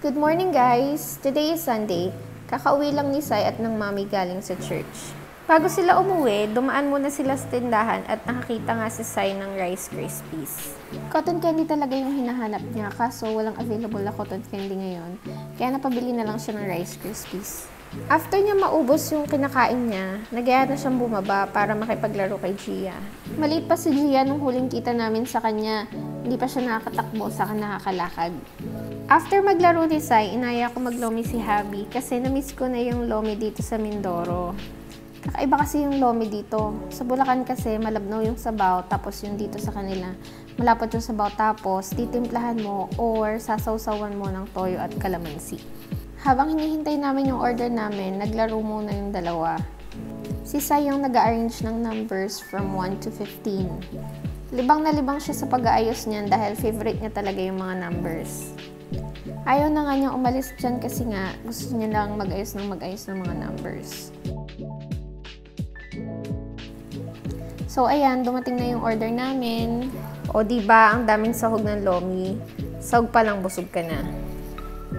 Good morning guys! Today is Sunday. Kakauwi lang ni Sai at ng mami galing sa church. Bago sila umuwi, dumaan muna sila sa tindahan at nakakita nga si Sai ng Rice Krispies. Cotton candy talaga yung hinahanap niya kaso walang available na cotton candy ngayon. Kaya napabili na lang siya ng Rice Krispies. After niya maubos yung kinakain niya, nagaya na siyang bumaba para makipaglaro kay Gia. Maliit pa si Gia nung huling kita namin sa kanya. Hindi pa siya nakakatakbo saka nakakalakad. After maglaro ni Sai, inaya ko maglomi si Habi kasi na-miss ko na yung lomi dito sa Mindoro. Kakaiba kasi yung lomi dito. Sa Bulacan kasi malabnaw yung sabaw tapos yung dito sa kanila malapot yung sabaw tapos titimplahan mo or sasawsawan mo ng toyo at kalamansi. Habang hinihintay namin yung order namin, naglaro muna yung dalawa. Si Sai yung nag-arrange ng numbers from 1 to 15. Libang na libang siya sa pag-aayos niyan dahil favorite niya talaga yung mga numbers. Ayaw na nga niyang umalis dyan kasi nga gusto niya lang mag-ayos ng mga numbers. So ayan, dumating na yung order namin. O diba, ang daming sahog ng lomi. Sahog pa lang, busog ka na.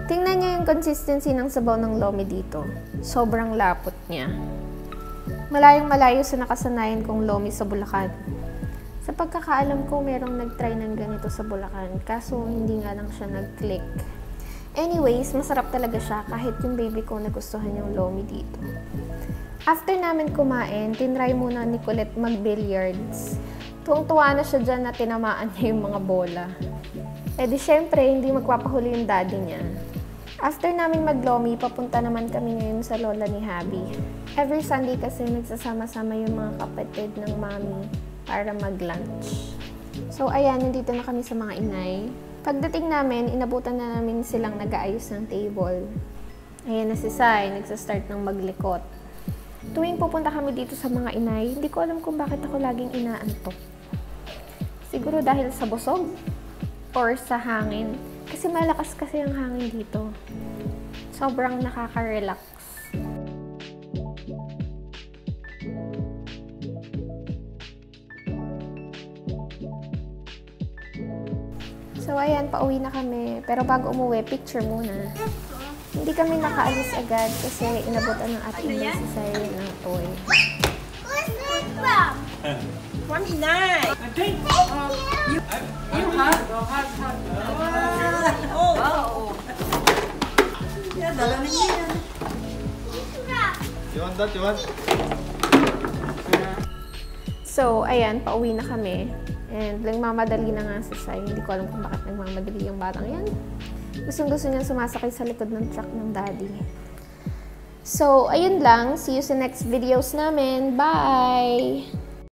Tingnan niyo yung consistency ng sabaw ng lomi dito. Sobrang lapot niya. Malayong malayo sa nakasanayan kong lomi sa Bulacan. Sa pagkakaalam ko, merong nag-try ng ganito sa Bulacan. Kaso hindi nga lang siya nag-click. Anyways, masarap talaga siya kahit yung baby ko nagustuhan yung lomi dito. After namin kumain, tinry muna ni Colette mag-billiards. Tuwang-tuwa na siya dyan na tinamaan niya yung mga bola. Eh di syempre, hindi magpapahuli yung daddy niya. After namin maglomi, papunta naman kami ngayon sa lola ni Habi. Every Sunday kasi nagsasama-sama yung mga kapatid ng mami para mag-lunch. So ayan, nandito na kami sa mga inay. Pagdating namin, inabutan na namin silang nag-aayos ng table. Ayan na si Sai, nagsastart ng maglikot. Tuwing pupunta kami dito sa mga inay, hindi ko alam kung bakit ako laging inaantok. Siguro dahil sa busog or sa hangin. Kasi malakas kasi ang hangin dito. Sobrang nakaka-relax. So ayan, pauwi na kami. Pero bago umuwi, picture muna. Hindi kami nakaalis agad kasi inabutan ng ating si Sai ng toy. Where's this from? From Inay. Thank you. You hug? Oh. Yeah, dala na yan. You want that? You want? So, ayan, pauwi na kami. And nagmamadali na nga si Sai. Hindi ko alam kung bakit nagmamadali yung batang yan. Gustong-gusto niya sumasakay sa likod ng truck ng daddy. So, ayun lang. See you sa next videos namin. Bye!